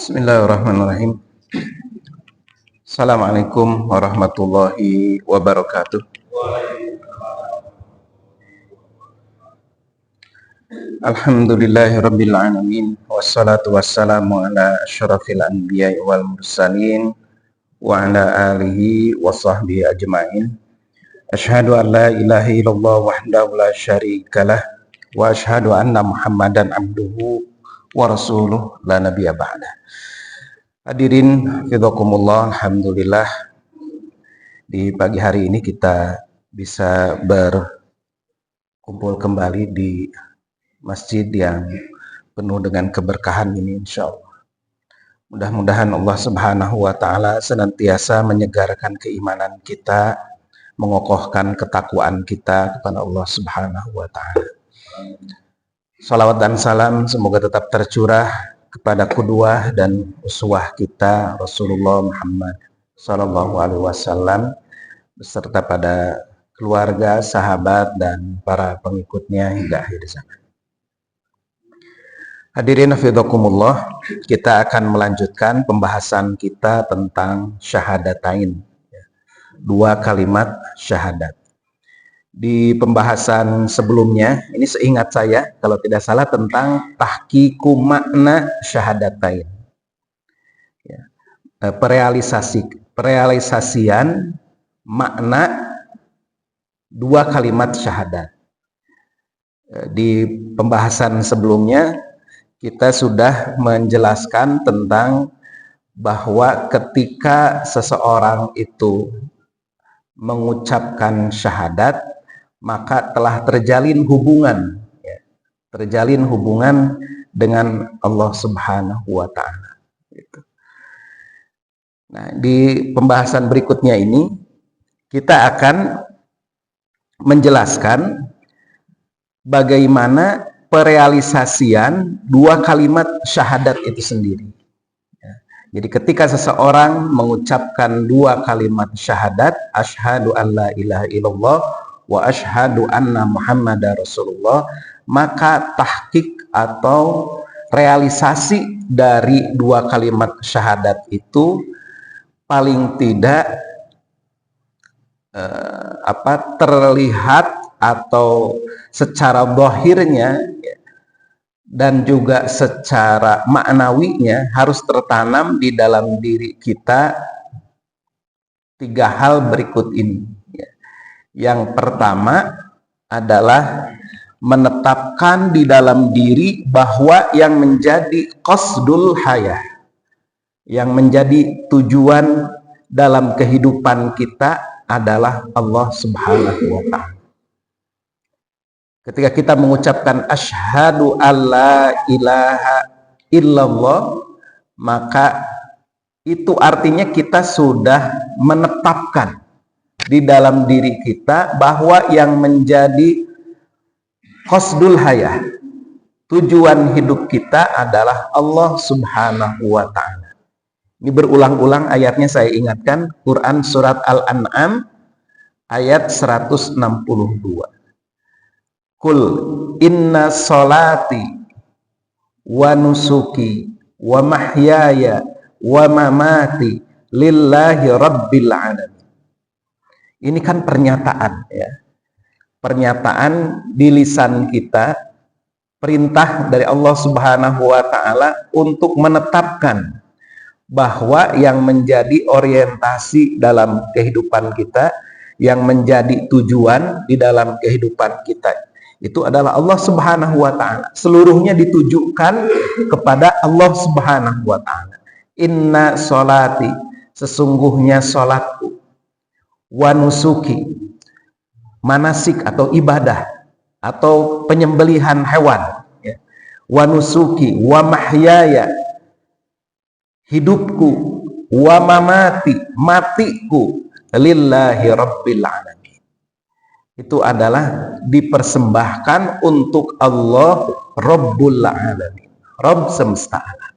Bismillahirrahmanirrahim. Assalamualaikum warahmatullahi wabarakatuh. Alhamdulillahirabbil alamin wassalatu wassalamu ala asyrafil anbiya'i wal mursalin wa ala alihi wa sahbihi ajmain. Asyhadu an la ilaha illallah wahdahu la syarikalah wa asyhadu anna Muhammadan abduhu wa rasuluh la nabiyya ba'da. Hadirin fidakumullah, alhamdulillah di pagi hari ini kita bisa berkumpul kembali di masjid yang penuh dengan keberkahan ini, insyaallah. Mudah-mudahan Allah Subhanahu wa taala senantiasa menyegarkan keimanan kita, mengokohkan ketakwaan kita kepada Allah Subhanahu wa taala. Salawat dan salam semoga tetap tercurah kepada qudwah dan uswah kita Rasulullah Muhammad sallallahu alaihi wasallam beserta pada keluarga, sahabat dan para pengikutnya hingga akhir zaman. Hadirin hafizakumullah, kita akan melanjutkan pembahasan kita tentang syahadatain, dua kalimat syahadat. Di pembahasan sebelumnya, ini seingat saya kalau tidak salah tentang tahqiqu makna syahadatain, perealisasian makna dua kalimat syahadat. Di pembahasan sebelumnya kita sudah menjelaskan tentang bahwa ketika seseorang itu mengucapkan syahadat, maka telah terjalin hubungan dengan Allah Subhanahu wa taala. Nah, di pembahasan berikutnya ini kita akan menjelaskan bagaimana perealisasian dua kalimat syahadat itu sendiri. Jadi ketika seseorang mengucapkan dua kalimat syahadat, asyhadu an la ilaha illallah wa asyhadu anna Muhammadar Rasulullah, maka tahqiq atau realisasi dari dua kalimat syahadat itu paling tidak terlihat atau secara zahirnya dan juga secara maknawinya harus tertanam di dalam diri kita tiga hal berikut ini. Yang pertama adalah menetapkan di dalam diri bahwa yang menjadi qasdul hayah, yang menjadi tujuan dalam kehidupan kita adalah Allah Subhanahu wa ta'ala. Ketika kita mengucapkan asyhadu alla ilaha illallah, maka itu artinya kita sudah menetapkan di dalam diri kita bahwa yang menjadi qasdul hayah, tujuan hidup kita adalah Allah Subhanahu wa ta'ala. Ini berulang-ulang ayatnya saya ingatkan, Quran surat Al-An'am ayat 162. Kul inna sholati wa nusuki wa mahyaya wa mamati lillahi rabbil alamin. Ini kan pernyataan, ya. Pernyataan di lisan kita, perintah dari Allah Subhanahu wa taala untuk menetapkan bahwa yang menjadi orientasi dalam kehidupan kita, yang menjadi tujuan di dalam kehidupan kita itu adalah Allah Subhanahu wa ta'ala. Seluruhnya ditujukan kepada Allah Subhanahu wa ta'ala. Inna sholati, sesungguhnya sholatku, wa nusuki, manasik atau ibadah atau penyembelihan hewan, wa nusuki, wa mahyaya, hidupku, wa mamati, matiku, lillahi rabbil alamin. Itu adalah dipersembahkan untuk Allah Rabbul Alamin, Rabb semesta alam.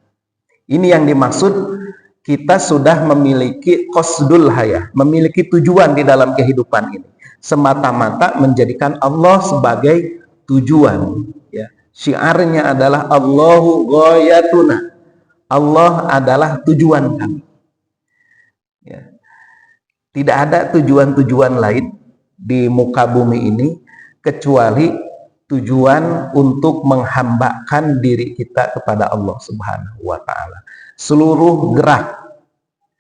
Ini yang dimaksud kita sudah memiliki qasdul hayah, memiliki tujuan di dalam kehidupan ini, semata-mata menjadikan Allah sebagai tujuan, ya. Syiarnya adalah Allahu ghayatuna, Allah adalah tujuan kami. Ya. Tidak ada tujuan-tujuan lain di muka bumi ini kecuali tujuan untuk menghambakan diri kita kepada Allah Subhanahu wa Ta'ala. Seluruh gerak,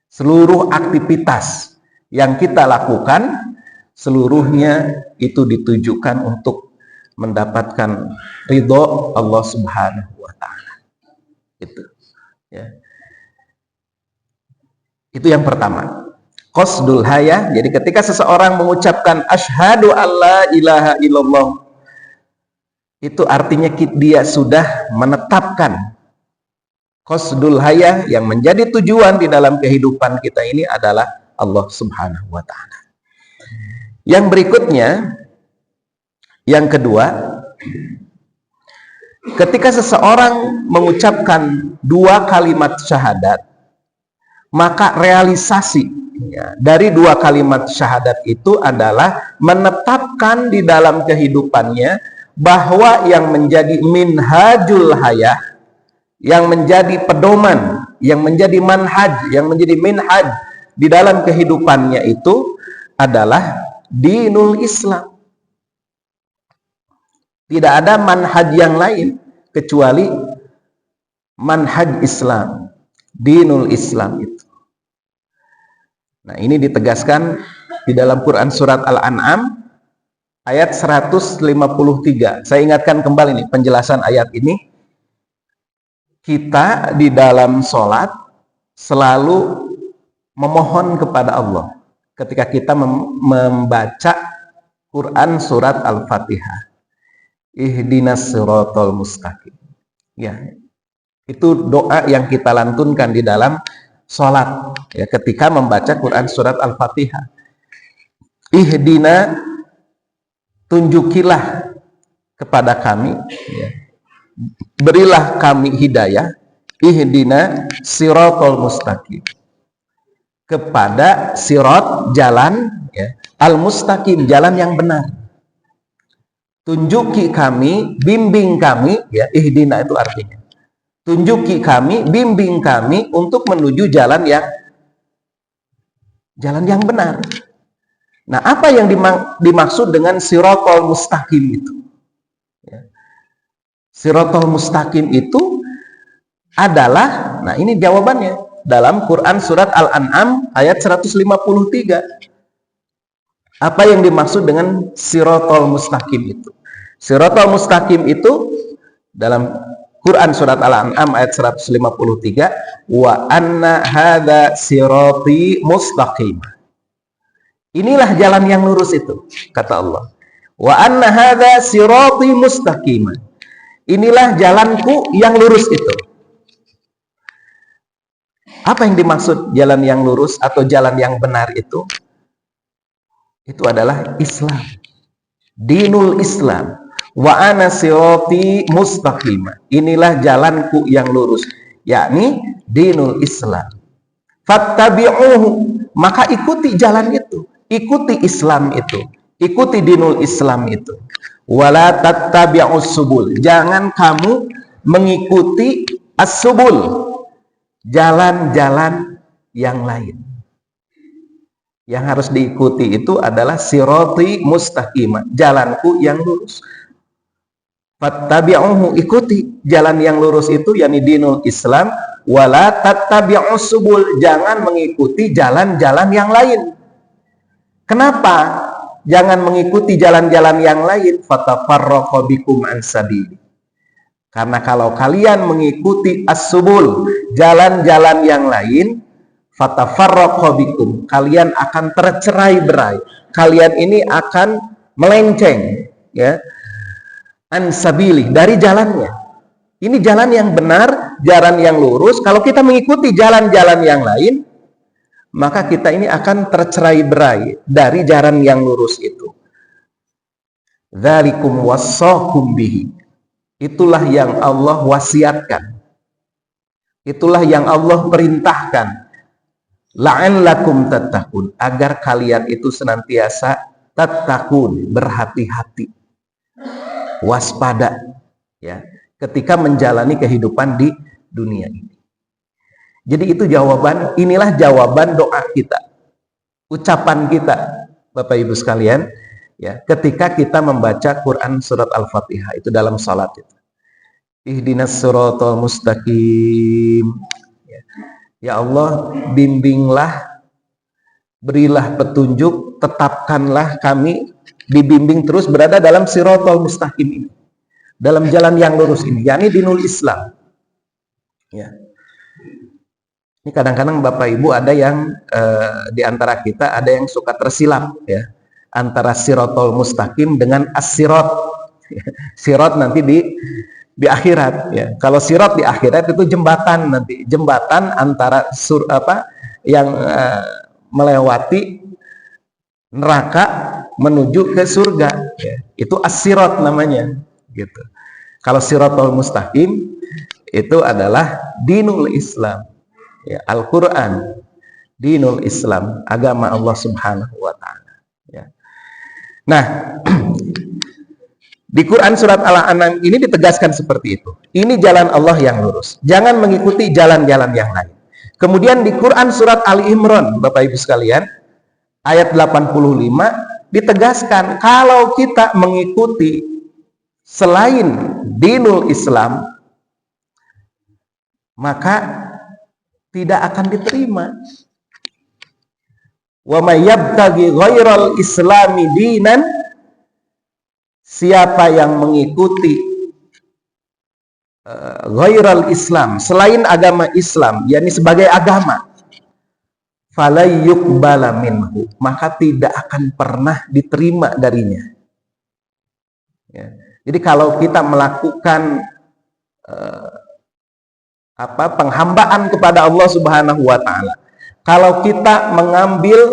seluruh aktivitas yang kita lakukan, seluruhnya itu ditujukan untuk mendapatkan ridho Allah Subhanahu wa Ta'ala. Itu, ya. Itu yang pertama. Qasdul haya, jadi ketika seseorang mengucapkan asyhadu alla ilaha illallah, itu artinya dia sudah menetapkan qasdul haya, yang menjadi tujuan di dalam kehidupan kita ini adalah Allah Subhanahu wa Ta'ala. Yang berikutnya, yang kedua, ketika seseorang mengucapkan 2 kalimat syahadat, maka realisasi dari 2 kalimat syahadat itu adalah menetapkan di dalam kehidupannya bahwa yang menjadi minhajul hayah, yang menjadi pedoman, yang menjadi manhaj, yang menjadi minhaj di dalam kehidupannya itu adalah dinul Islam. Tidak ada manhaj yang lain kecuali manhaj Islam, dinul Islam itu. Nah, ini ditegaskan di dalam Quran surat Al-An'am ayat 153. Saya ingatkan kembali nih penjelasan ayat ini. Kita di dalam sholat selalu memohon kepada Allah ketika kita membaca Quran surat Al-Fatihah. Ihdinas siratal mustaqim. Ya. Itu doa yang kita lantunkan di dalam sholat, ya, ketika membaca Quran surat Al-Fatihah. Ihdina, tunjukilah kepada kami, ya, berilah kami hidayah, ihdina siratal mustaqim, kepada sirat, jalan, ya, al-mustaqim, jalan yang benar. Tunjuki kami, bimbing kami, ya, ihdina itu artinya tunjuki kami, bimbing kami untuk menuju jalan yang benar. Nah, apa yang dimaksud dengan siratal mustaqim itu? Ya. Siratal mustaqim itu adalah, nah ini jawabannya dalam Quran surat Al-An'am ayat 153. Apa yang dimaksud dengan siratal mustaqim itu? Siratal mustaqim itu dalam Quran surat Al-An'am ayat 153, wa anna hadza sirati mustaqim. Inilah jalan yang lurus itu, kata Allah. Wa anna hadza sirati mustaqim. Inilah jalanku yang lurus itu. Apa yang dimaksud jalan yang lurus atau jalan yang benar itu? Itu adalah Islam. Dinul Islam. Wa ana sirati mustaqim. Inilah jalanku yang lurus, yakni dinul Islam. Fattabi'uhu, maka ikuti jalan itu, ikuti Islam itu, ikuti dinul Islam itu. Wala tattabi'us subul, jangan kamu mengikuti as-subul, jalan-jalan yang lain. Yang harus diikuti itu adalah sirati mustaqim, jalanku yang lurus. Fattabi'uhu, ikuti jalan yang lurus itu, yakni dinul Islam. Wala tattabi'us subul, jangan mengikuti jalan-jalan yang lain. Kenapa jangan mengikuti jalan-jalan yang lain? Fatafarraqu bikum an sabili. Karena kalau kalian mengikuti as-subul, jalan-jalan yang lain, fatafarraqu bikum, kalian akan tercerai-berai. Kalian ini akan melenceng, ya, ansabili, dari jalannya. Ini jalan yang benar, jalan yang lurus. Kalau kita mengikuti jalan-jalan yang lain, maka kita ini akan tercerai-berai dari jalan yang lurus itu. Dzalikum wassaqum bihi. Itulah yang Allah wasiatkan. Itulah yang Allah perintahkan. La'allakum tattaqun, agar kalian itu senantiasa tattaqun, berhati-hati, waspada, ya, ketika menjalani kehidupan di dunia ini. Jadi itu jawaban, inilah jawaban doa kita, ucapan kita, Bapak Ibu sekalian, ya, ketika kita membaca Quran surat Al-Fatihah itu dalam salat itu. Ihdinas siratal mustaqim. Ya Allah, bimbinglah, berilah petunjuk, tetapkanlah kami dibimbing terus berada dalam siratal mustaqim ini, dalam jalan yang lurus ini, yakni dinul Islam. Ya. Ini kadang-kadang Bapak Ibu ada yang di antara kita ada yang suka tersilap ya antara siratal mustaqim dengan as-sirat. Sirat nanti di akhirat ya. Kalau sirat di akhirat itu jembatan, nanti jembatan antara yang melewati neraka menuju ke surga ya. Itu as-sirat namanya gitu. Kalau siratal mustaqim itu adalah dinul Islam. Ya, Al-Quran, dinul Islam, agama Allah Subhanahu wa Ta'ala. Ya. Nah, di Quran surat Al-An'am ini ditegaskan seperti itu. Ini jalan Allah yang lurus. Jangan mengikuti jalan-jalan yang lain. Kemudian di Quran surat Ali Imran, Bapak Ibu sekalian, ayat 85 ditegaskan kalau kita mengikuti selain dinul Islam, maka tidak akan diterima. Wa may yabtaghi ghairal islami dinan, siapa yang mengikuti ghairal Islam, selain agama Islam, yakni sebagai agama, falay yuqbala minhu, maka tidak akan pernah diterima darinya. Ya. Jadi kalau kita melakukan penghambaan kepada Allah Subhanahu wa Ta'ala, kalau kita mengambil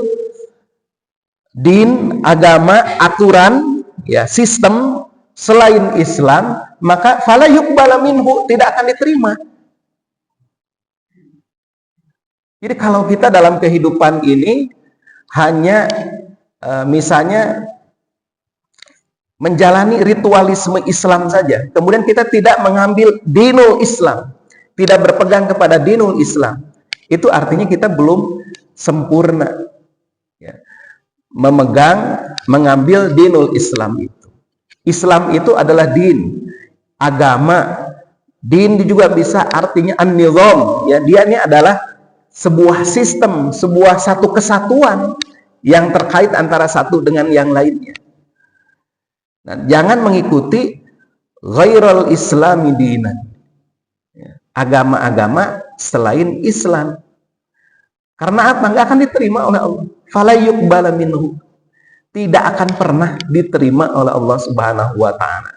din, agama, aturan, ya, sistem selain Islam, maka fala yuqbala minhu, tidak akan diterima. Jadi kalau kita dalam kehidupan ini hanya misalnya menjalani ritualisme Islam saja, kemudian kita tidak mengambil dinul Islam, tidak berpegang kepada dinul Islam, itu artinya kita belum sempurna ya, mengambil dinul Islam itu. Islam itu adalah din, agama. Din juga bisa artinya an-nizam, ya, dia ini adalah sebuah sistem, satu kesatuan yang terkait antara satu dengan yang lainnya. Nah, jangan mengikuti ghairal islami dinan, agama-agama selain Islam. Karena apa? Nggak akan diterima oleh Allah. Fala yuqbala minhu, tidak akan pernah diterima oleh Allah Subhanahu wa Ta'ala.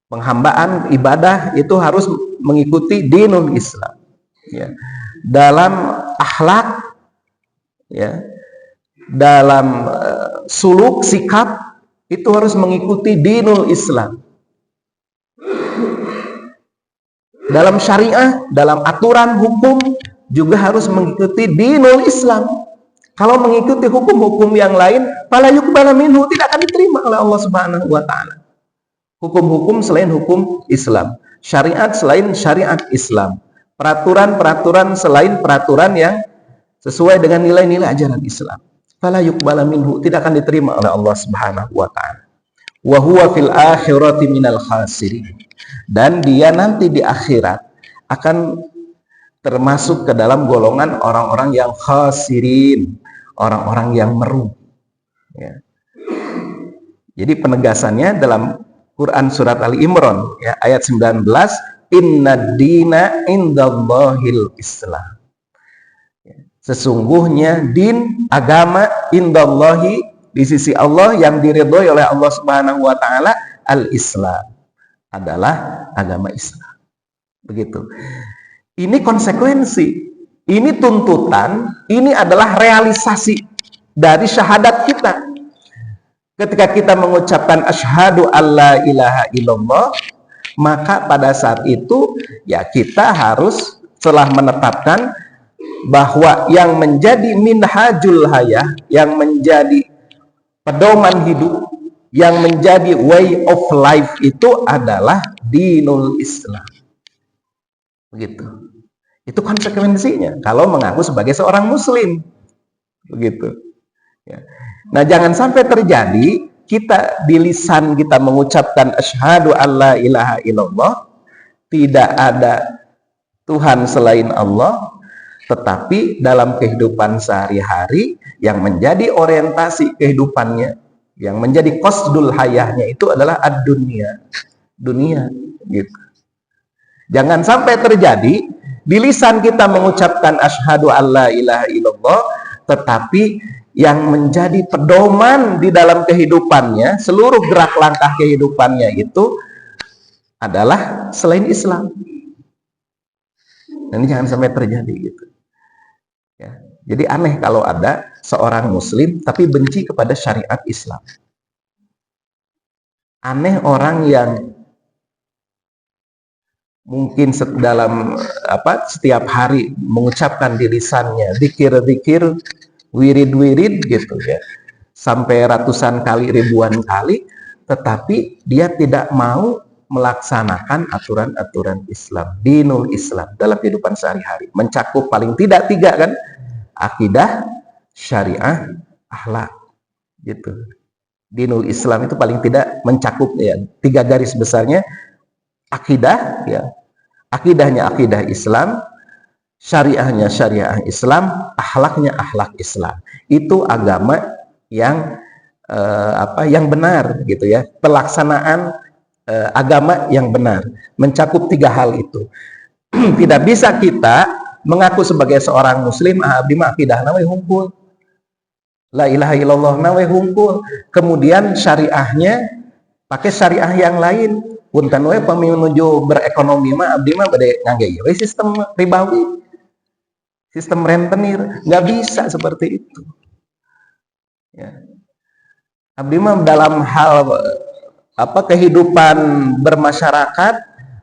Penghambaan ibadah itu harus mengikuti dinul Islam ya. Dalam akhlak ya, dalam suluk sikap itu harus mengikuti dinul Islam. Dalam syariah, dalam aturan hukum juga harus mengikuti dinul Islam. Kalau mengikuti hukum-hukum yang lain, fala yuqbala minhu, tidak akan diterima oleh Allah Subhanahu wa Ta'ala. Hukum-hukum selain hukum Islam, syariat selain syariat Islam, peraturan-peraturan selain peraturan yang sesuai dengan nilai-nilai ajaran Islam, fala yuqbala minhu, tidak akan diterima oleh Allah Subhanahu wa Ta'ala. Wa huwa fil akhirati minal khasirin, dan dia nanti di akhirat akan termasuk ke dalam golongan orang-orang yang khasirin, orang-orang yang merugi ya. Jadi penegasannya dalam Quran surat Ali Imran ya, ayat 19, innad dina indallahil Islam, sesungguhnya din, agama, indallahi, di sisi Allah, yang diridhoi oleh Allah Subhanahu wa Ta'ala, al-Islam, adalah agama Islam. Begitu. Ini konsekuensi, ini tuntutan, ini adalah realisasi dari syahadat kita. Ketika kita mengucapkan asyhadu alla ilaha illallah, maka pada saat itu ya kita harus telah menetapkan bahwa yang menjadi minhajul hayah, yang menjadi pedoman hidup, yang menjadi way of life itu adalah dinul Islam. Begitu. Itu konsekuensinya kalau mengaku sebagai seorang muslim. Begitu. Ya. Nah, jangan sampai terjadi kita di lisan kita mengucapkan asyhadu alla ilaha illallah, tidak ada Tuhan selain Allah, tetapi dalam kehidupan sehari-hari yang menjadi orientasi kehidupannya, yang menjadi qasdul hayahnya itu adalah ad-dunya, dunia gitu. Jangan sampai terjadi di lisan kita mengucapkan asyhadu alla ilaha illallah, tetapi yang menjadi pedoman di dalam kehidupannya, seluruh gerak langkah kehidupannya itu adalah selain Islam. Dan ini jangan sampai terjadi gitu. Ya. Jadi aneh kalau ada seorang muslim tapi benci kepada syariat Islam. Aneh orang yang mungkin dalam setiap hari mengucapkan di lisannya zikir-zikir, wirid-wirid gitu ya, sampai ratusan kali, ribuan kali, tetapi dia tidak mau melaksanakan aturan-aturan Islam, dinul Islam dalam kehidupan sehari-hari. Mencakup paling tidak 3 kan? Akidah, syariah, akhlak. Gitu. Dinul Islam itu paling tidak mencakup ya 3 garis besarnya. Akidah ya. Akidahnya akidah Islam, syariahnya syariah Islam, akhlaknya akhlak Islam. Itu agama yang yang benar gitu ya. Pelaksanaan agama yang benar, mencakup 3 hal itu. Tidak bisa kita mengaku sebagai seorang muslim, abdi mah akidah nawe hungkul, la ilaha illallah nawe hungkul, kemudian syariahnya pakai syariah yang lain, punten we menuju berekonomi mah abdi mah bade ngangge we sistem ribawi, sistem rentenir, nggak bisa seperti itu. Ya. Abdi mah dalam hal kehidupan bermasyarakat,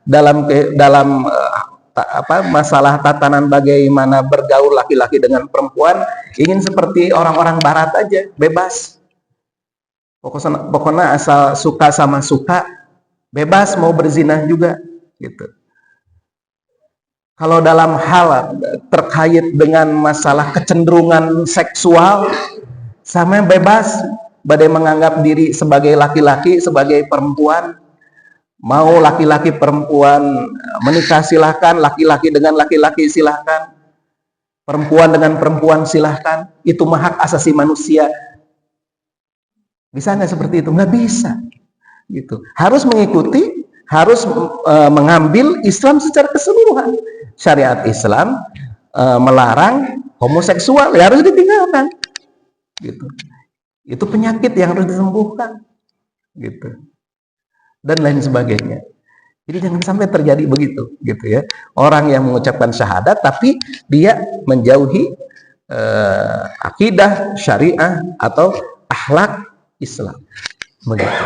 dalam masalah tatanan bagaimana bergaul laki-laki dengan perempuan, ingin seperti orang-orang barat aja, bebas. Pokoknya asal suka sama suka, bebas mau berzinah juga gitu. Kalau dalam hal terkait dengan masalah kecenderungan seksual, sama bebas, badai menganggap diri sebagai laki-laki, sebagai perempuan. Mau laki-laki perempuan menikah silahkan, laki-laki dengan laki-laki silahkan, perempuan dengan perempuan silahkan. Itu hak asasi manusia. Bisa nggak seperti itu? Nggak bisa. Gitu. Harus mengikuti, harus mengambil Islam secara keseluruhan. Syariat Islam melarang homoseksual, ya harus ditinggalkan. Gitu. Itu penyakit yang harus disembuhkan. Gitu. Dan lain sebagainya. Jadi jangan sampai terjadi begitu, gitu ya. Orang yang mengucapkan syahadat tapi dia menjauhi akidah, syariah atau akhlak Islam. Begitu.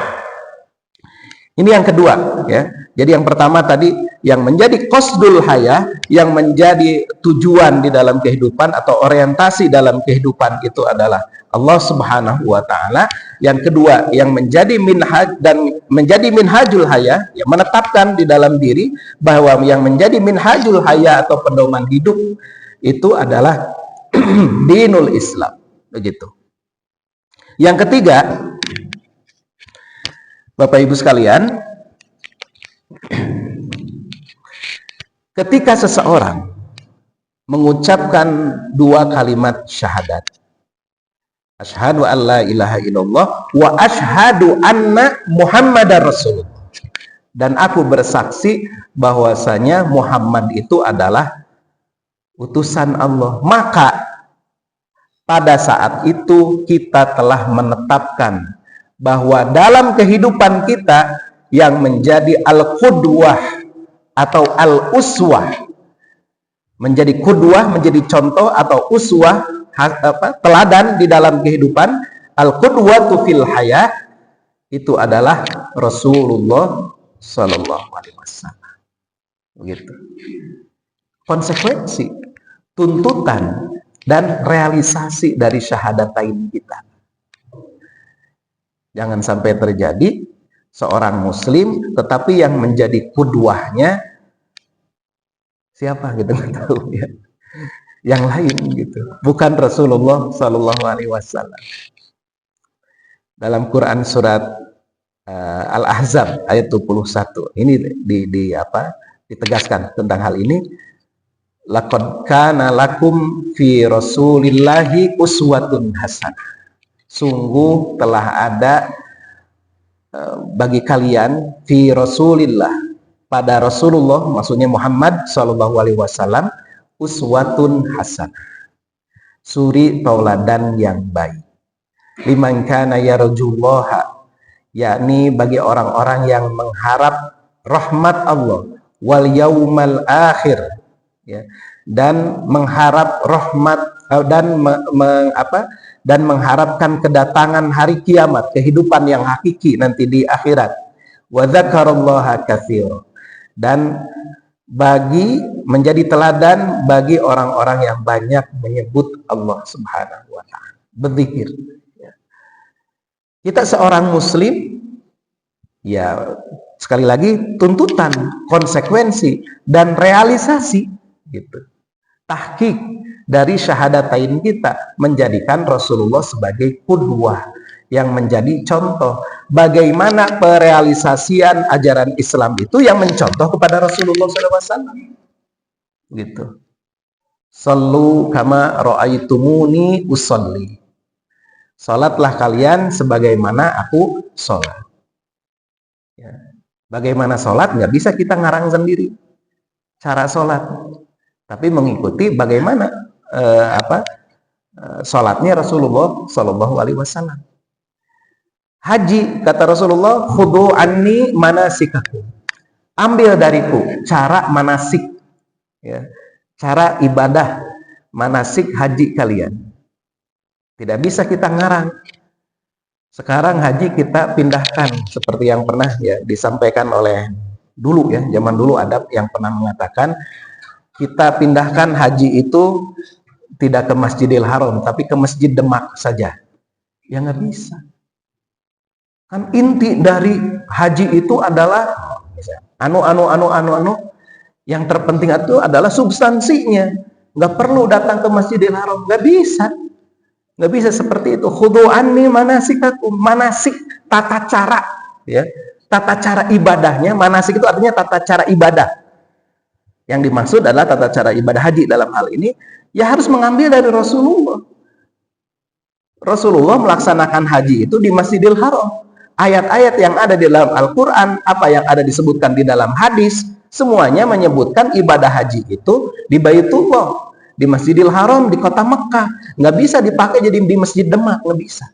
Ini yang kedua, ya. Jadi yang pertama tadi yang menjadi qasdul hayah, yang menjadi tujuan di dalam kehidupan atau orientasi dalam kehidupan itu adalah Allah Subhanahu wa taala. Yang kedua yang menjadi minhaj dan menjadi minhajul hayah, yang menetapkan di dalam diri bahwa yang menjadi minhajul hayah atau pedoman hidup itu adalah dinul Islam, begitu. Yang ketiga, Bapak Ibu sekalian, ketika seseorang mengucapkan 2 kalimat syahadat, asyhadu an la ilaha illallah wa asyhadu anna Muhammadar Rasulullah, dan aku bersaksi bahwasanya Muhammad itu adalah utusan Allah, maka pada saat itu kita telah menetapkan bahwa dalam kehidupan kita yang menjadi al-qudwah atau al-uswah, menjadi qudwah, menjadi contoh, atau uswah, teladan di dalam kehidupan, al-qudwatu fil hayah, itu adalah Rasulullah Sallallahu Alaihi Wasallam. Begitu. Konsekuensi, tuntutan, dan realisasi dari syahadatain kita. Jangan sampai terjadi seorang muslim tetapi yang menjadi qudwahnya Siapa gitu, nggak tahu ya. Yang lain gitu, bukan Rasulullah Shallallahu Alaihi Wasallam. Dalam Quran surat Al-Ahzab ayat 21 ini ditegaskan tentang hal ini. Laqad kana lakum fi Rasulillahi uswatun hasanah. Sungguh telah ada bagi kalian fi Rasulillah, pada Rasulullah, maksudnya Muhammad Shallallahu Alaihi Wasallam, uswatun hasanah, suri tauladan yang baik. Liman kana yarjullaha, yakni bagi orang-orang yang mengharap rahmat Allah, wal yaumal akhir, ya, dan mengharap rahmat dan mengharapkan kedatangan hari kiamat, kehidupan yang hakiki nanti di akhirat. Wa dzakarallaha katsira, dan bagi menjadi teladan bagi orang-orang yang banyak menyebut Allah Subhanahu wa taala, berzikir. Kita seorang muslim, ya sekali lagi tuntutan, konsekuensi dan realisasi gitu. Tahqiq dari syahadatain kita menjadikan Rasulullah sebagai qudwah, yang menjadi contoh bagaimana perealisasian ajaran Islam itu yang mencontoh kepada Rasulullah SAW. Gitu. Sallu kama ra'aitumuni usolli. Salatlah kalian sebagaimana aku sholat. Ya. Bagaimana sholat nggak bisa kita ngarang sendiri cara sholat, tapi mengikuti bagaimana sholatnya Rasulullah Shallallahu Alaihi Wasallam. Haji, kata Rasulullah, khudu anni manasikakum, ambil dariku cara manasik, ya, cara ibadah manasik haji kalian. Tidak bisa kita ngarang. Sekarang haji kita pindahkan seperti yang pernah ya disampaikan oleh dulu ya, zaman dulu ada yang pernah mengatakan kita pindahkan haji itu tidak ke Masjidil Haram tapi ke Masjid Demak saja. Ya nggak bisa. Kan inti dari haji itu adalah yang terpenting itu adalah substansinya. Nggak perlu datang ke Masjidil Haram, nggak bisa. Nggak bisa seperti itu. Khudu anni manasikakum, manasik, tata cara, ya, tata cara ibadahnya. Manasik itu artinya tata cara ibadah. Yang dimaksud adalah tata cara ibadah haji dalam hal ini, ya harus mengambil dari Rasulullah. Rasulullah melaksanakan haji itu di Masjidil Haram. Ayat-ayat yang ada di dalam Al-Quran, apa yang ada disebutkan di dalam hadis, semuanya menyebutkan ibadah haji itu di Baitullah, di Masjidil Haram, di kota Mekah. Nggak bisa dipakai jadi di Masjid Demak, nggak bisa.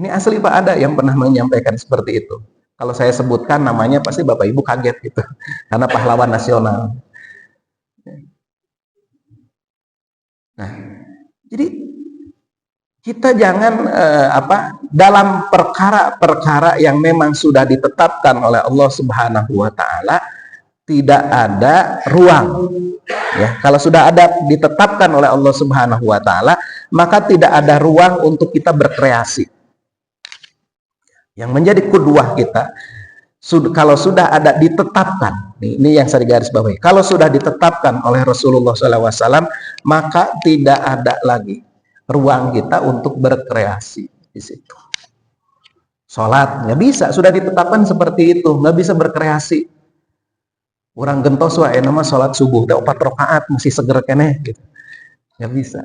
Ini asli Pak, ada yang pernah menyampaikan seperti itu. Kalau saya sebutkan namanya pasti Bapak Ibu kaget gitu, karena pahlawan nasional. Nah, jadi kita jangan dalam perkara-perkara yang memang sudah ditetapkan oleh Allah Subhanahu wa taala tidak ada ruang. Ya, kalau sudah ada ditetapkan oleh Allah Subhanahu wa taala, maka tidak ada ruang untuk kita berkreasi. Yang menjadi qudwah kita, kalau sudah ada ditetapkan, ini yang saya garis bawahi, kalau sudah ditetapkan oleh Rasulullah SAW, maka tidak ada lagi ruang kita untuk berkreasi di situ. Sholat nggak bisa, sudah ditetapkan seperti itu, nggak bisa berkreasi. Orang gentos wae nama sholat subuh, udah 4 rakaat masih seger keneh, gitu. Nggak bisa,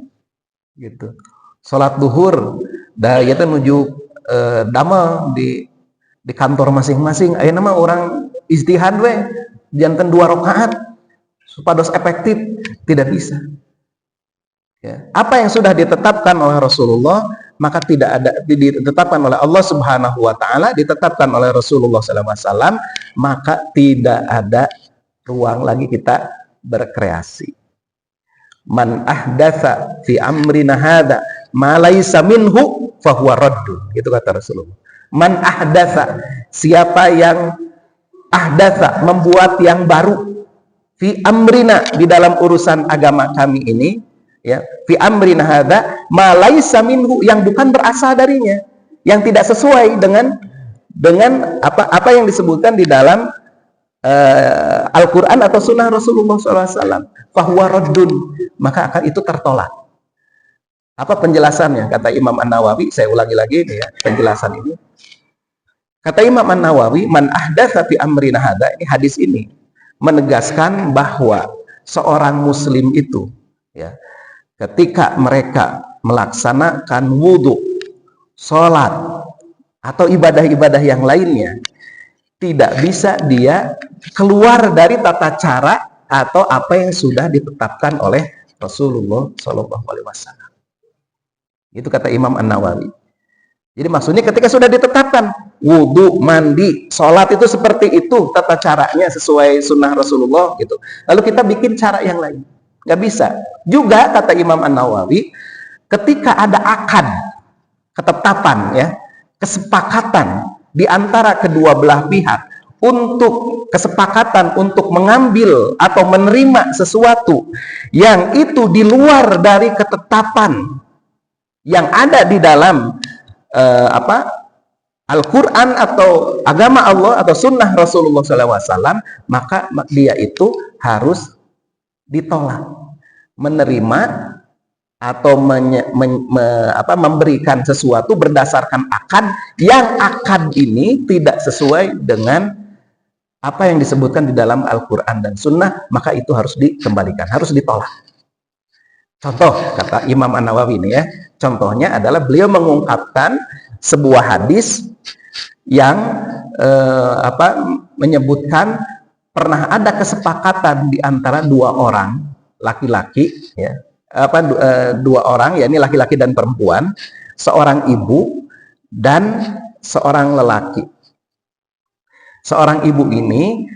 gitu. Sholat duhur, dah kita menuju damel di kantor masing-masing. Ayeuna mah orang ijtihad we janten 2 rakaat supados efektif, tidak bisa. Ya. Apa yang sudah ditetapkan oleh Rasulullah, maka tidak ada ditetapkan oleh Allah Subhanahu wa taala, ditetapkan oleh Rasulullah SAW, maka tidak ada ruang lagi kita berkreasi. Man ahdatsa fi amrina hadza ma laisa minhu fahuwa raddun, gitu kata Rasulullah. Man ahdatsa, siapa yang ahdatsa, membuat yang baru, fi amrina, di dalam urusan agama kami ini, ya, fi amrina hadza ma laisa minhu, yang bukan berasal darinya, yang tidak sesuai dengan apa yang disebutkan di dalam Al-Quran atau sunnah Rasulullah SAW, fahuwa raddun, maka akan itu tertolak. Apa penjelasannya? Kata Imam An-Nawawi, saya ulangi lagi ini ya, penjelasan ini. Kata Imam An-Nawawi, man ahdatsa fi amrina hadza, ini hadis ini menegaskan bahwa seorang muslim itu ya, ketika mereka melaksanakan wudhu, sholat, atau ibadah-ibadah yang lainnya, tidak bisa dia keluar dari tata cara atau apa yang sudah ditetapkan oleh Rasulullah SAW. Itu kata Imam An-Nawawi. Jadi maksudnya ketika sudah ditetapkan wudhu, mandi, sholat itu seperti itu tata caranya sesuai sunnah Rasulullah gitu. Lalu kita bikin cara yang lain, nggak bisa. Juga kata Imam An-Nawawi, ketika ada akad, ketetapan ya, kesepakatan di antara kedua belah pihak untuk kesepakatan untuk mengambil atau menerima sesuatu yang itu di luar dari ketetapan yang ada di dalam Al-Quran atau agama Allah atau sunnah Rasulullah SAW, maka dia itu harus ditolak. Menerima atau memberikan sesuatu berdasarkan akad yang akad ini tidak sesuai dengan apa yang disebutkan di dalam Al-Quran dan sunnah, maka itu harus dikembalikan, harus ditolak. Contoh, kata Imam An-Nawawi ini ya, contohnya adalah beliau mengungkapkan sebuah hadis yang menyebutkan pernah ada kesepakatan di antara dua orang laki-laki ya, dua orang, yakni laki-laki dan perempuan, seorang ibu dan seorang lelaki. Seorang ibu ini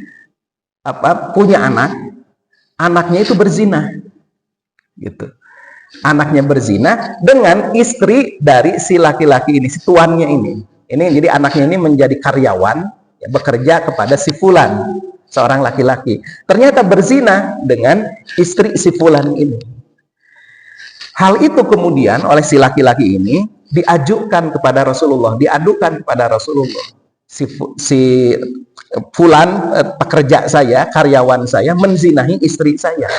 punya anak, anaknya itu berzina. Gitu. Anaknya berzina dengan istri dari si laki-laki ini, si tuannya ini. Jadi anaknya ini menjadi karyawan, ya, bekerja kepada si fulan, seorang laki-laki. Ternyata berzina dengan istri si fulan ini. Hal itu kemudian oleh si laki-laki ini diajukan kepada Rasulullah, diadukan kepada Rasulullah. Si fulan, pekerja saya, karyawan saya menzinahi istri saya.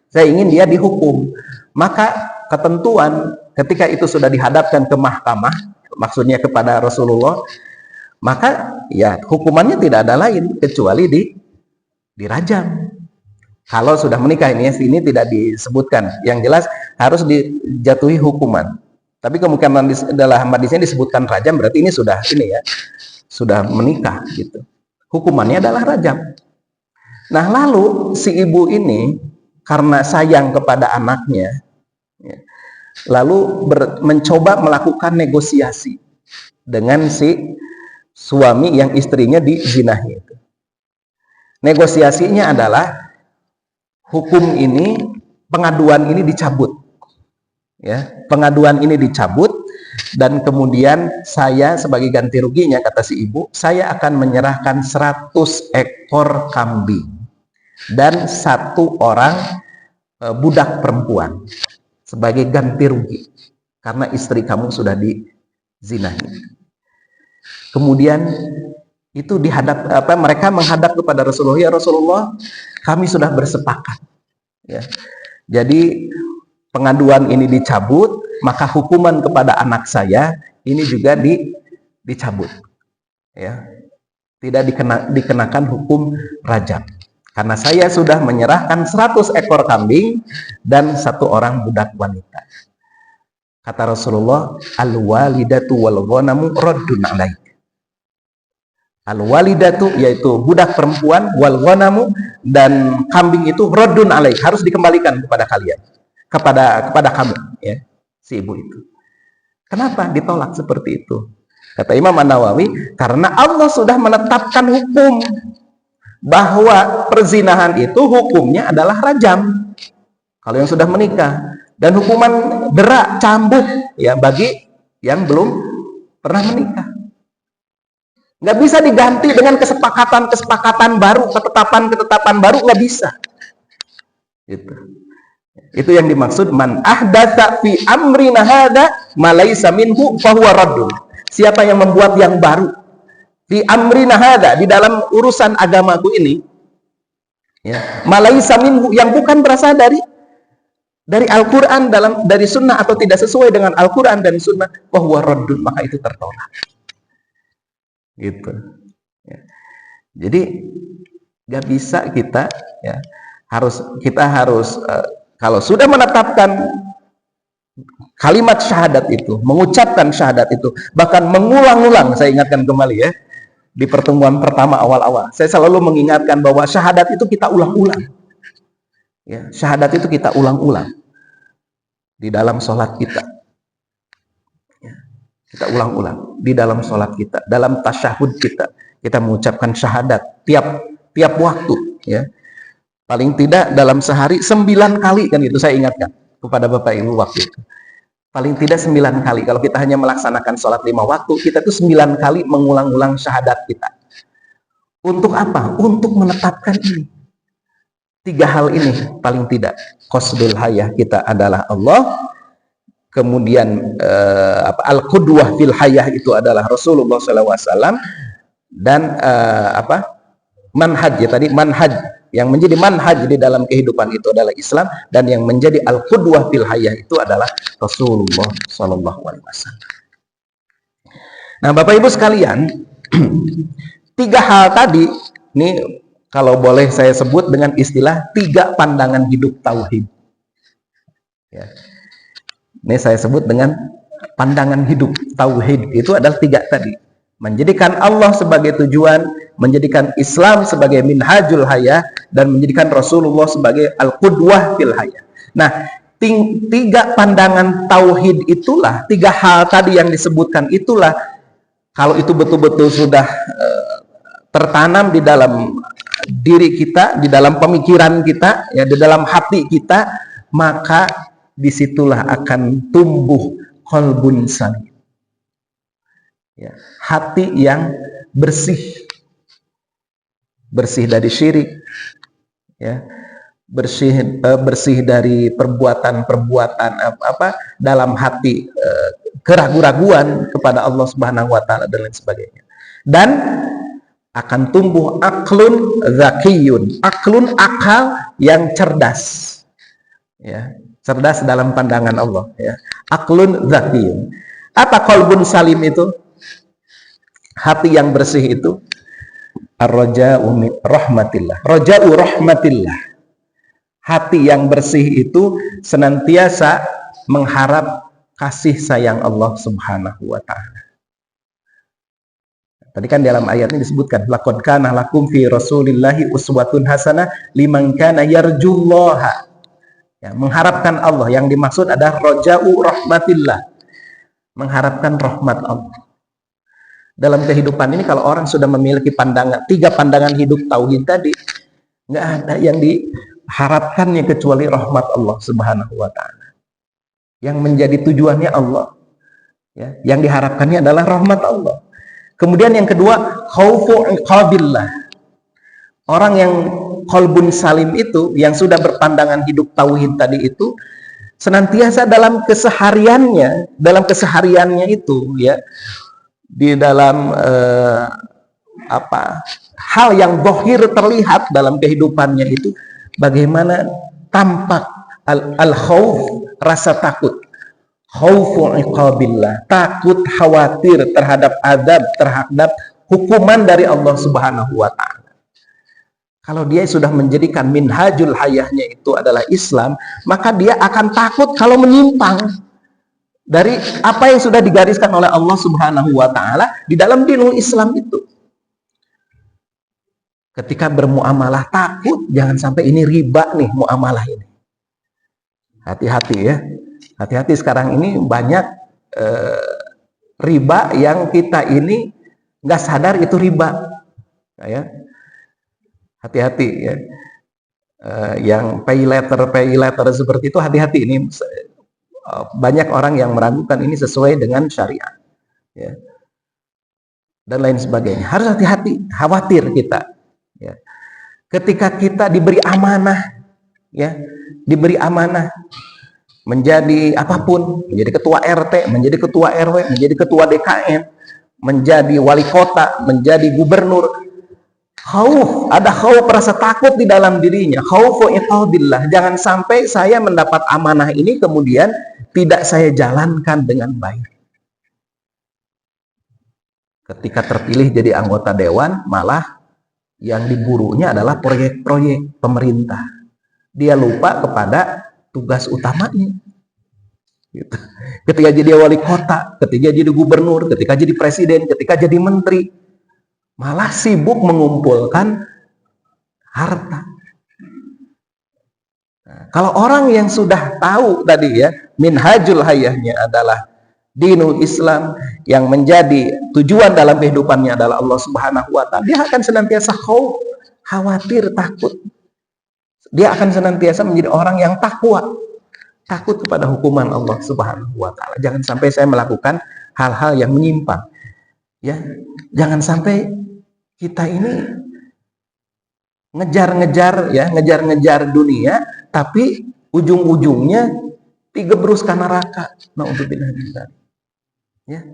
Saya ingin dia dihukum. Maka ketentuan ketika itu sudah dihadapkan ke mahkamah, maksudnya kepada Rasulullah, maka ya hukumannya tidak ada lain kecuali dirajam. Kalau sudah menikah, ini tidak disebutkan. Yang jelas harus dijatuhi hukuman. Tapi kemungkinan dalam hadisnya disebutkan rajam, berarti ini sudah menikah gitu. Hukumannya adalah rajam. Nah, lalu si ibu ini karena sayang kepada anaknya, ya, lalu mencoba melakukan negosiasi dengan si suami yang istrinya dizinahi. Negosiasinya adalah hukum ini, pengaduan ini dicabut, ya, pengaduan ini dicabut, dan kemudian saya sebagai ganti ruginya, kata si ibu, saya akan menyerahkan 100 ekor kambing dan 1 orang budak perempuan sebagai ganti rugi karena istri kamu sudah dizinahi. Kemudian itu mereka menghadap kepada Rasulullah, ya Rasulullah, kami sudah bersepakat. Ya. Jadi pengaduan ini dicabut, maka hukuman kepada anak saya ini juga dicabut. Ya. Tidak dikenakan hukum rajam. Karena saya sudah menyerahkan 100 ekor kambing dan 1 orang budak wanita. Kata Rasulullah, al-walidatu wal ghanamu raddun alaik. Al-walidatu yaitu budak perempuan, wal ghanamu dan kambing itu raddun alaik, harus dikembalikan kepada kalian, kepada kamu, ya, si ibu itu. Kenapa ditolak seperti itu? Kata Imam An-Nawawi, karena Allah sudah menetapkan hukum bahwa perzinahan itu hukumnya adalah rajam kalau yang sudah menikah, dan hukuman berat, cambuk ya bagi yang belum pernah menikah. Nggak bisa diganti dengan kesepakatan baru, ketetapan baru, nggak bisa. Itu yang dimaksud man ahdatsa fi amrina hadza ma laysa minhu fahuwa raddun. Siapa yang membuat yang baru Fi amrina hadza, di dalam urusan agamaku ini, ya, malaisa minhu, yang bukan berasal dari Al-Quran, dari sunnah, atau tidak sesuai dengan Al-Quran dan sunnah, bahwa raddun, maka itu tertolak. Gitu. Ya. Jadi nggak bisa kita, ya, kita harus kalau sudah menetapkan kalimat syahadat itu, mengucapkan syahadat itu, bahkan mengulang-ulang. Saya ingatkan kembali, ya, di pertemuan pertama awal-awal, saya selalu mengingatkan bahwa syahadat itu kita ulang-ulang. Ya, syahadat itu kita ulang-ulang di dalam sholat kita. Ya, kita ulang-ulang di dalam sholat kita, dalam tasyahud kita mengucapkan syahadat tiap waktu. Ya, paling tidak dalam sehari 9 kali, kan itu saya ingatkan kepada Bapak Ibu waktu itu. Paling tidak 9 kali. Kalau kita hanya melaksanakan sholat 5 waktu, kita tuh 9 kali mengulang-ulang syahadat kita. Untuk apa? Untuk menetapkan ini. 3 hal ini paling tidak. Qasdul hayah kita adalah Allah. Kemudian al-qudwah fil hayah itu adalah Rasulullah SAW. Dan manhaj, ya tadi manhaj, yang menjadi manhaj di dalam kehidupan itu adalah Islam, dan yang menjadi al-qudwah fil hayah itu adalah Rasulullah SAW. Nah, Bapak Ibu sekalian, 3 hal tadi ini kalau boleh saya sebut dengan istilah 3 pandangan hidup tauhid. Ya. Ini saya sebut dengan pandangan hidup tauhid, itu adalah 3 tadi. Menjadikan Allah sebagai tujuan, menjadikan Islam sebagai minhajul hayah, dan menjadikan Rasulullah sebagai al-qudwah fil hayah. Nah, 3 pandangan tauhid itulah, 3 hal tadi yang disebutkan itulah, kalau itu betul-betul sudah tertanam di dalam diri kita, di dalam pemikiran kita, ya, di dalam hati kita, maka disitulah akan tumbuh qalbun salim. Ya, hati yang bersih dari syirik, ya, bersih dari perbuatan-perbuatan dalam hati, keraguan-raguan kepada Allah Subhanahu wa taala dan lain sebagainya. Dan akan tumbuh aklun zakiyun, aklun, akal yang cerdas, ya, cerdas dalam pandangan Allah, ya, aklun zakiyun. Apa qalbun salim itu? Hati yang bersih itu ar-raja'u rahmatillah, raja'u rahmatillah. Hati yang bersih itu senantiasa mengharap kasih sayang Allah Subhanahu wa taala. Tadi kan dalam ayat ini disebutkan, laqad kana lakum fi rasulillahi uswatun hasanah liman kana yarjullaha. Ya, mengharapkan Allah, yang dimaksud adalah raja'u rahmatillah, mengharapkan rahmat Allah. Dalam kehidupan ini, kalau orang sudah memiliki 3 pandangan hidup tauhid tadi, nggak ada yang diharapkannya kecuali rahmat Allah Subhanahu wa taala. Yang menjadi tujuannya Allah, ya, yang diharapkannya adalah rahmat Allah. Kemudian yang kedua, khaufu iqabillah. Orang yang qalbun salim itu, yang sudah berpandangan hidup tauhid tadi itu, senantiasa dalam kesehariannya itu, ya, di dalam hal yang zahir terlihat dalam kehidupannya itu, bagaimana tampak al-khauf, rasa takut, khaufu iqabillah, takut, khawatir terhadap azab, terhadap hukuman dari Allah Subhanahu wa taala. Kalau dia sudah menjadikan minhajul hayahnya itu adalah Islam, maka dia akan takut kalau menyimpang dari apa yang sudah digariskan oleh Allah Subhanahu wa taala di dalam dinul Islam itu. Ketika bermuamalah, takut jangan sampai ini riba nih muamalah ini. Hati-hati, ya. Hati-hati, sekarang ini banyak riba yang kita ini nggak sadar itu riba. Ya. Hati-hati, ya. Yang pay letter seperti itu, hati-hati, ini banyak orang yang meragukan ini sesuai dengan syariat, ya, dan lain sebagainya. Harus hati-hati, khawatir kita, ya. Ketika kita diberi amanah, ya, diberi amanah menjadi apapun, menjadi ketua RT, menjadi ketua RW, menjadi ketua DKM, menjadi wali kota, menjadi gubernur, khauf, ada khauf, rasa takut di dalam dirinya, khaufu iqabillah. Jangan sampai saya mendapat amanah ini kemudian tidak saya jalankan dengan baik. Ketika terpilih jadi anggota dewan, malah yang diburunya adalah proyek-proyek pemerintah. Dia lupa kepada tugas utamanya. Gitu. Ketika jadi wali kota, ketika jadi gubernur, ketika jadi presiden, ketika jadi menteri, malah sibuk mengumpulkan harta. Nah, kalau orang yang sudah tahu tadi ya, minhajul hayahnya adalah dinul Islam, yang menjadi tujuan dalam kehidupannya adalah Allah Subhanahu wa Ta'ala, dia akan senantiasa khawatir, takut. Dia akan senantiasa menjadi orang yang takwa, takut kepada hukuman Allah Subhanahu wa Ta'ala. Jangan sampai saya melakukan hal-hal yang menyimpang. Ya, jangan sampai kita ini ngejar-ngejar dunia, tapi ujung-ujungnya digebrus ke neraka. Na'udzubillah min dzalik. Ya.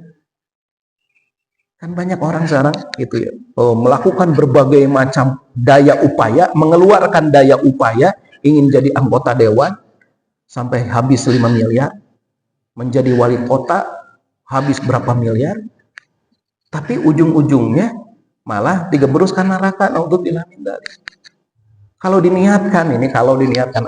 Kan banyak orang sekarang gitu ya, melakukan berbagai macam daya upaya, mengeluarkan daya upaya ingin jadi anggota dewan sampai habis 5 miliar, menjadi wali kota habis berapa miliar, tapi ujung-ujungnya malah digebrus ke neraka. Na'udzubillah min dzalik. Kalau diniatkan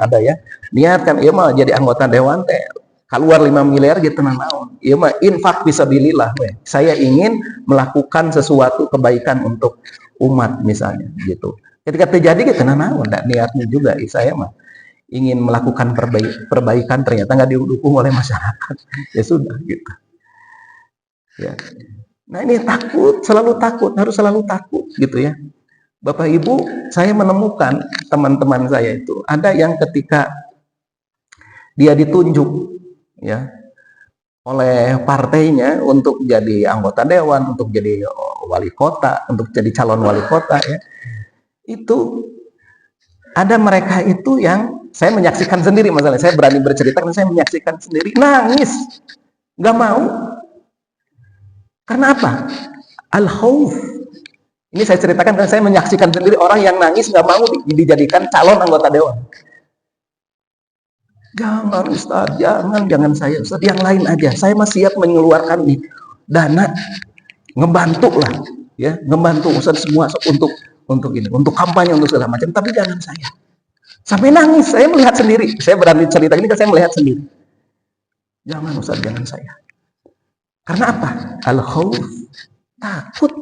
ada ya, niatkan ieu mah jadi anggota dewan teh keluar 5 miliar gitu naon. Ieu mah infak fisabilillah we. Saya ingin melakukan sesuatu kebaikan untuk umat misalnya gitu. Ketika terjadi gitu naon, enggak niatnya juga saya mah ingin melakukan perbaikan, ternyata nggak didukung oleh masyarakat. Ya sudah gitu. Ya. Nah, ini takut, harus selalu takut gitu ya. Bapak Ibu, saya menemukan teman-teman saya itu ada yang ketika dia ditunjuk ya oleh partainya untuk jadi anggota dewan, untuk jadi wali kota, untuk jadi calon wali kota ya. Itu ada mereka itu yang saya menyaksikan sendiri, masalahnya saya berani bercerita karena saya menyaksikan sendiri, nangis, nggak mau. Karena apa? Al-khauf. Ini saya ceritakan karena saya menyaksikan sendiri orang yang nangis nggak mau dijadikan calon anggota dewan. Jangan Ustaz, jangan saya Ustaz, yang lain aja. Saya masih siap mengeluarkan nih dana, ngebantu lah, ya, ngebantu Ustaz semua untuk ini, untuk kampanye, untuk segala macam. Tapi jangan saya. Sampai nangis, saya melihat sendiri. Saya berani cerita ini karena saya melihat sendiri. Jangan Ustaz, jangan saya. Karena apa? Al-khauf, takut.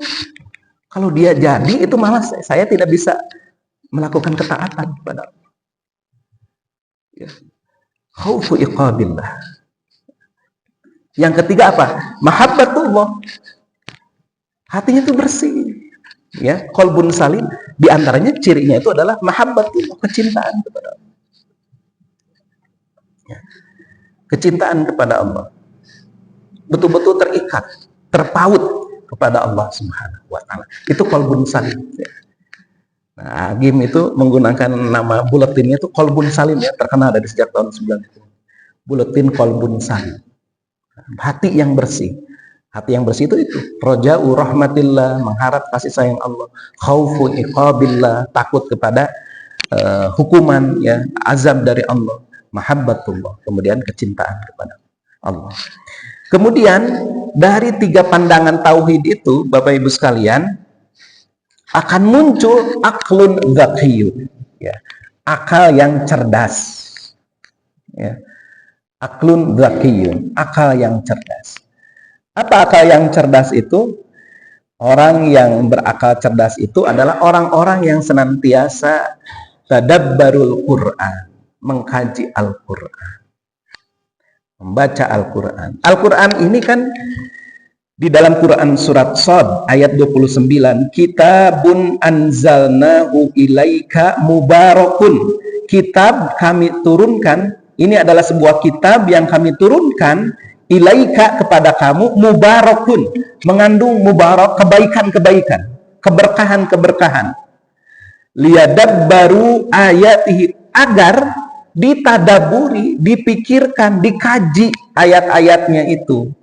Kalau dia jadi, itu malah saya tidak bisa melakukan ketaatan kepada Allah. Ya. Khaufu iqabillah. Yang ketiga apa? Mahabbatullah. Hatinya itu bersih. Ya, qalbun salim. Di antaranya cirinya itu adalah mahabbatullah, kecintaan kepada Allah. Ya. Kecintaan kepada Allah. Betul-betul terikat, terpaut kepada Allah Subhanahu wa Ta'ala. Itu qalbun salim. Ya. Nah, Agim itu menggunakan nama buletinnya itu qalbun salim ya, terkenal dari sejak tahun 90. Buletin qalbun salim. Hati yang bersih. Hati yang bersih itu roja'u rahmatillah, mengharap kasih sayang Allah, khaufu iqabillah, takut kepada hukuman ya, azab dari Allah, mahabbatullah, kemudian kecintaan kepada Allah. Kemudian dari 3 pandangan tauhid itu, Bapak Ibu sekalian, akan muncul aklun dzakiyun, ya, akal yang cerdas. Ya. Aklun dzakiyun, akal yang cerdas. Apa akal yang cerdas itu? Orang yang berakal cerdas itu adalah orang-orang yang senantiasa tadabbarul Quran, mengkaji Al-Quran, membaca Al-Quran. Al-Quran ini kan di dalam Quran surat Shad ayat 29, kitabun anzalnahu ilaika mubarakun. Kitab kami turunkan, ini adalah sebuah kitab yang kami turunkan ilaika kepada kamu, mubarakun, mengandung mubarak, kebaikan-kebaikan, keberkahan-keberkahan. Liyadabbaru ayatihi, agar ditadaburi, dipikirkan, dikaji ayat-ayatnya itu.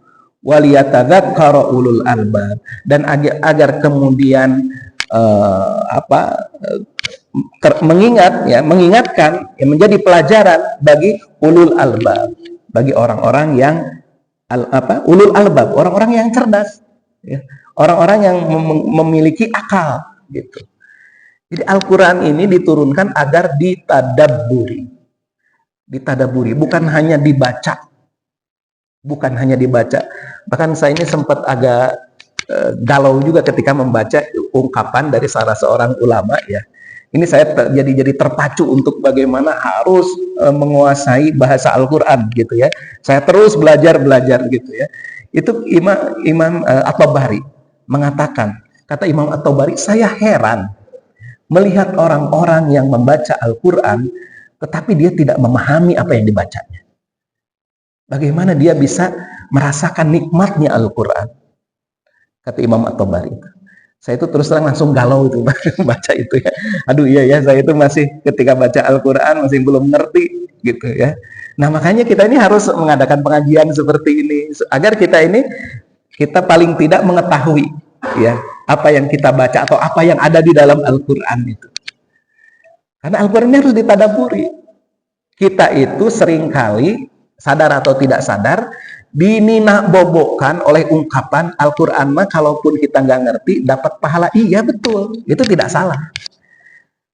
waliyatadzakkara ulul albab, dan agar kemudian mengingatkan, menjadi pelajaran bagi ulul albab, bagi orang-orang yang ulul albab, orang-orang yang cerdas, ya, orang-orang yang memiliki akal, gitu. Jadi Al-Quran ini diturunkan agar ditadaburi, bukan hanya dibaca, Bahkan saya ini sempat agak galau juga ketika membaca ungkapan dari salah seorang ulama, ya. Ini saya jadi terpacu untuk bagaimana harus menguasai bahasa Al-Quran, gitu ya. Saya terus belajar gitu ya. Itu Imam At-Tabari mengatakan, kata Imam At-Tabari, saya heran melihat orang-orang yang membaca Al-Quran tetapi dia tidak memahami apa yang dibacanya. Bagaimana dia bisa merasakan nikmatnya Al-Quran? Kata Imam At-Tabari. Saya itu terus terang langsung galau itu baca itu, ya. Aduh, iya ya, saya itu masih ketika baca Al-Quran masih belum ngerti, gitu ya. Nah, makanya kita ini harus mengadakan pengajian seperti ini agar kita paling tidak mengetahui, ya, apa yang kita baca atau apa yang ada di dalam Al-Quran itu. Karena Al-Quran ini harus ditadaburi. Kita itu seringkali sadar atau tidak sadar dinina-bobokkan oleh ungkapan Al-Quran mah kalaupun kita nggak ngerti dapat pahala. Iya, betul, itu tidak salah.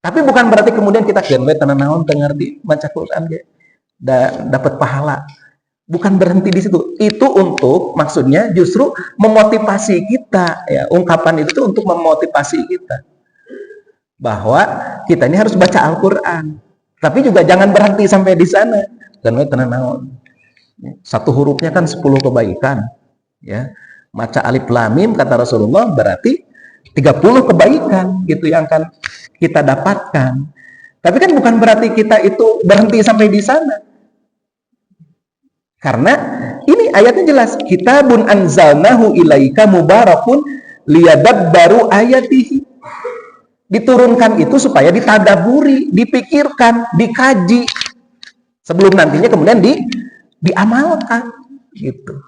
Tapi bukan berarti kemudian kita tenang naon ngerti baca Quran ya dapat pahala. Bukan berhenti di situ. Itu untuk maksudnya justru memotivasi kita, ya. Ungkapan itu untuk memotivasi kita bahwa kita ini harus baca Al-Quran. Tapi juga jangan berhenti sampai di sana. Dan tenang naon. Satu hurufnya kan 10 kebaikan, ya. Maca alif lam mim kata Rasulullah berarti 30 kebaikan, gitu yang akan kita dapatkan. Tapi kan bukan berarti kita itu berhenti sampai di sana. Karena ini ayatnya jelas, kitabun anzalnahu ilaika mubarakun liyadabbaru ayatihi. Diturunkan itu supaya ditadaburi, dipikirkan, dikaji sebelum nantinya kemudian diamalkan, gitu.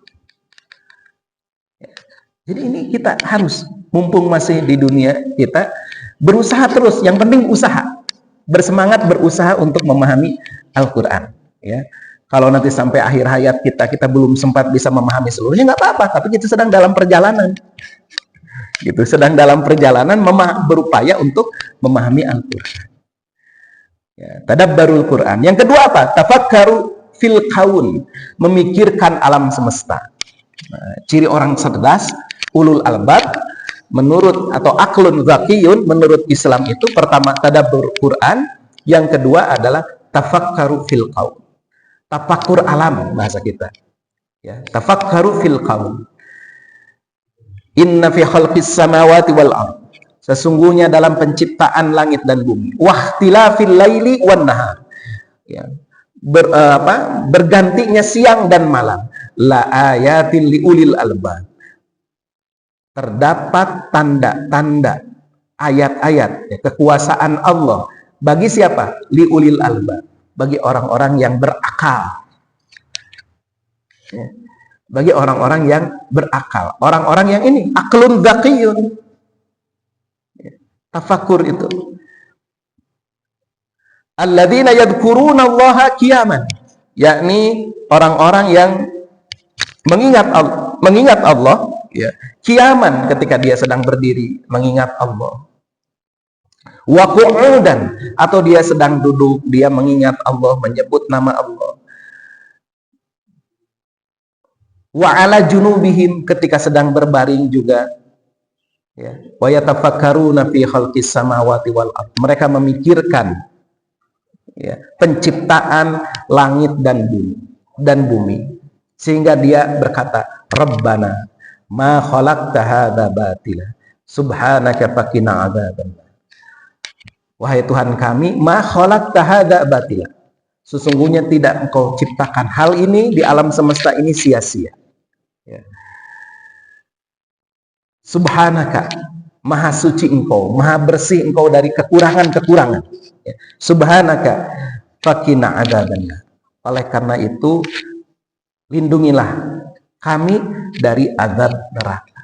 Jadi ini kita harus, mumpung masih di dunia, kita berusaha terus. Yang penting usaha, bersemangat berusaha untuk memahami Al-Quran, ya. Kalau nanti sampai akhir hayat kita belum sempat bisa memahami seluruhnya, nggak apa-apa. Tapi kita sedang dalam perjalanan, gitu. Sedang dalam perjalanan berupaya untuk memahami Al-Quran. Ya, tadabbarul Quran. Yang kedua apa? Tafakkaru fil kaun, memikirkan alam semesta. Nah, ciri orang cerdas, ulul albab, menurut atau aklun zakiyun, menurut Islam itu pertama tadabbur Quran, yang kedua adalah tafakkaru fil kaun. Tafakkur alam bahasa kita. Ya, tafakkaru fil kaun. Inna fi khalqis samawati wal ardh. Sesungguhnya dalam penciptaan langit dan bumi. Wahtilafil laili wan nahar. Ya. Bergantinya siang dan malam. La ayatil liulil albab. Terdapat tanda-tanda, ayat-ayat, ya, kekuasaan Allah bagi siapa? Liulil albab, bagi orang-orang yang berakal, ya. Bagi orang-orang yang berakal, orang-orang yang ini aklun dzakiyun, ya. Tafakkur itu alladzina yadhkuruna Allaha qiyaman, yakni orang-orang yang mengingat Allah, ya, qiyaman, ketika dia sedang berdiri mengingat Allah. Wa qu'udan, atau dia sedang duduk, dia mengingat Allah, menyebut nama Allah. Wa ala junubihim, ketika sedang berbaring juga, ya. Wa yatafakkaruna fi khalqis samawati wal ardh, mereka memikirkan, ya, penciptaan langit dan bumi, sehingga dia berkata, Rabbana ma khalaqta hadza batila subhanaka faqina adzabannar. Wahai Tuhan kami, ma khalaqta hadza batila, sesungguhnya tidak Engkau ciptakan hal ini di alam semesta ini sia-sia, ya. Subhanaka, maha suci Engkau, maha bersih Engkau dari kekurangan-kekurangan, ya. Subhanaka faqina adzabannar, oleh karena itu lindungilah kami dari azab neraka.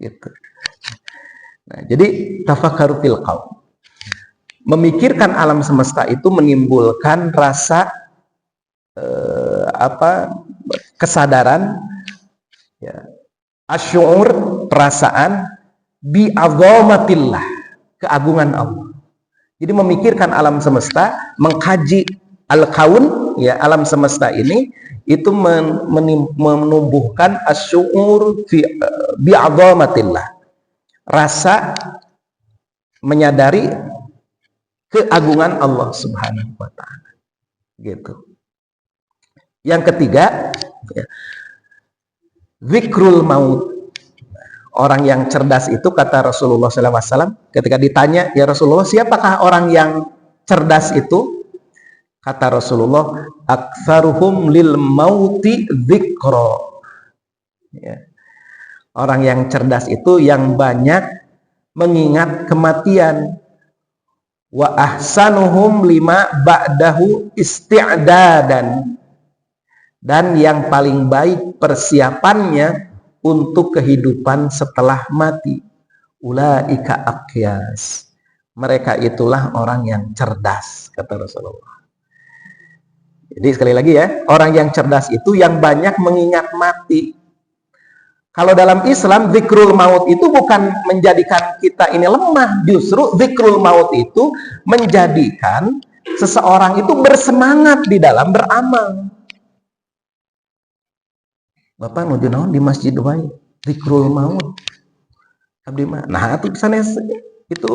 Gitu. Nah, jadi tafakkaru fil qaum. Memikirkan alam semesta itu menimbulkan rasa kesadaran, ya, asy'ur, perasaan bi'azamatillah, keagungan Allah. Jadi memikirkan alam semesta, mengkaji al-kaun, ya, alam semesta ini, itu menumbuhkan asy'ur bi'azamatillah, rasa menyadari keagungan Allah Subhanahu wa taala. Gitu. Yang ketiga, ya, zikrul maut. Orang yang cerdas itu, kata Rasulullah SAW, ketika ditanya, ya Rasulullah, siapakah orang yang cerdas itu? Kata Rasulullah, aktsaruhum lil mauti dzikra. Ya. Orang yang cerdas itu yang banyak mengingat kematian. Wa ahsanuhum lima ba'dahu isti'dadan. Dan yang paling baik persiapannya untuk kehidupan setelah mati. Ulaika aqyas. Mereka itulah orang yang cerdas, kata Rasulullah. Jadi sekali lagi ya, orang yang cerdas itu yang banyak mengingat mati. Kalau dalam Islam, zikrul maut itu bukan menjadikan kita ini lemah. Justru zikrul maut itu menjadikan seseorang itu bersemangat di dalam beramal. Bapak nuju naon di masjid wae, zikrul maut. Abdi mah. Nah, atuh sanes itu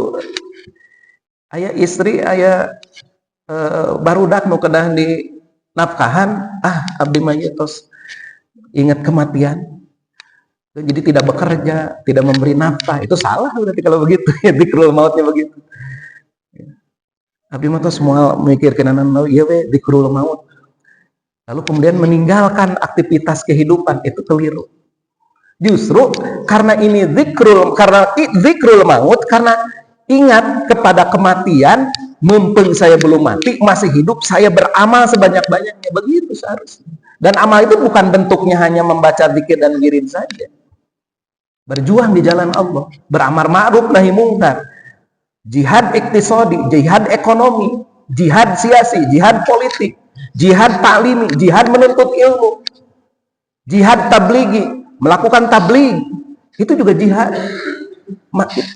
aya istri, aya barudak nu kedah di nafkahan, abdi mah tos ingat kematian. Jadi tidak bekerja, tidak memberi nafkah. Itu salah berarti kalau begitu. Ya, zikrul mautnya begitu. Abdi mah tos moal mikirkeun anaon ieu we zikrul maut. Lalu kemudian meninggalkan aktivitas kehidupan, itu keliru. Justru karena ini zikrul maut, karena ingat kepada kematian, mumpung saya belum mati, masih hidup, saya beramal sebanyak-banyaknya. Begitu seharusnya. Dan amal itu bukan bentuknya hanya membaca zikir dan ngirim saja. Berjuang di jalan Allah, beramar ma'ruf nahi mungkar, jihad iktisadi, jihad ekonomi, jihad siasi, jihad politik, jihad taklimi, jihad menuntut ilmu, jihad tabligi, melakukan tabligh, itu juga jihad.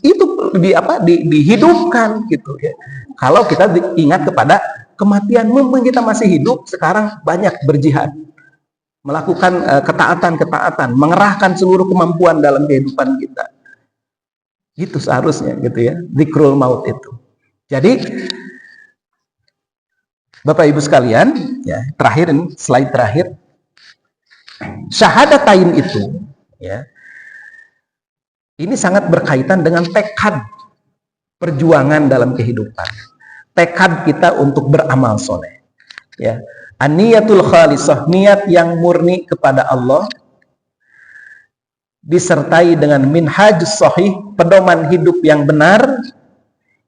Itu dihidupkan gitu ya. Kalau kita ingat kepada kematian, mumpung kita masih hidup, sekarang banyak berjihad, melakukan ketaatan, mengerahkan seluruh kemampuan dalam kehidupan kita. Gitu seharusnya gitu ya, zikrul maut itu. Jadi Bapak Ibu sekalian, ya, terakhir ini, slide terakhir. Syahadatain itu, ya, ini sangat berkaitan dengan tekad perjuangan dalam kehidupan. Tekad kita untuk beramal soleh. Ya, aniyatul khalisah, niat yang murni kepada Allah, disertai dengan minhaj sahih, pedoman hidup yang benar.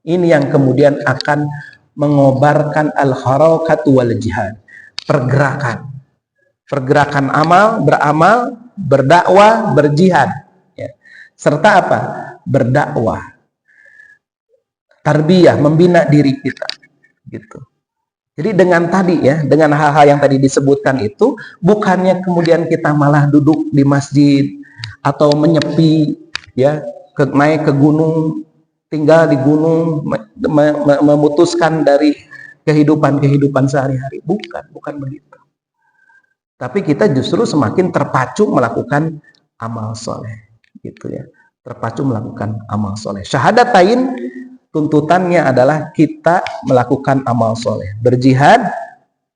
Ini yang kemudian akan mengobarkan al-harakatu wal jihad, pergerakan amal, beramal, berdakwah, berjihad, ya. Serta apa? Berdakwah, tarbiyah, membina diri kita, gitu. Jadi dengan tadi ya, dengan hal-hal yang tadi disebutkan itu, bukannya kemudian kita malah duduk di masjid atau menyepi, ya, naik ke gunung, tinggal di gunung, memutuskan dari kehidupan sehari-hari. Bukan begitu. Tapi kita justru semakin terpacu melakukan amal soleh, gitu ya. Terpacu melakukan amal soleh. Syahadatain tuntutannya adalah kita melakukan amal soleh, berjihad,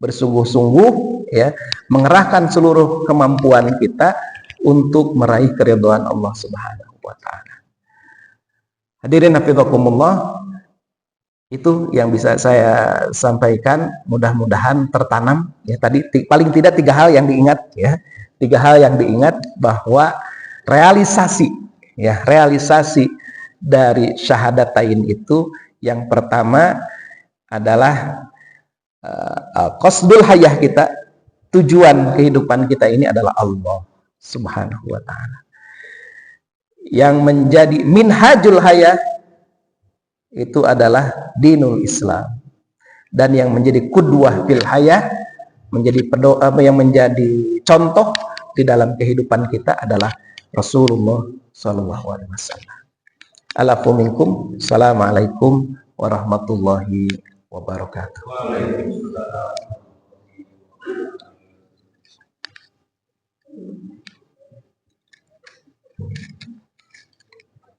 bersungguh-sungguh, ya, mengerahkan seluruh kemampuan kita untuk meraih keridhaan Allah Subhanahu wa taala. Hadirin hafizakumullah, itu yang bisa saya sampaikan, mudah-mudahan tertanam ya. Tadi paling tidak 3 hal yang diingat ya. 3 hal yang diingat bahwa realisasi dari syahadatain itu, yang pertama adalah qasdul hayah kita, tujuan kehidupan kita ini adalah Allah. Subhanahu wa ta'ala. Yang menjadi minhajul hayat itu adalah dinul Islam, dan yang menjadi qudwah fil hayat, menjadi yang menjadi contoh di dalam kehidupan kita adalah Rasulullah sallallahu alaihi wasallam. Alafu minkum. Assalamualaikum warahmatullahi wabarakatuh.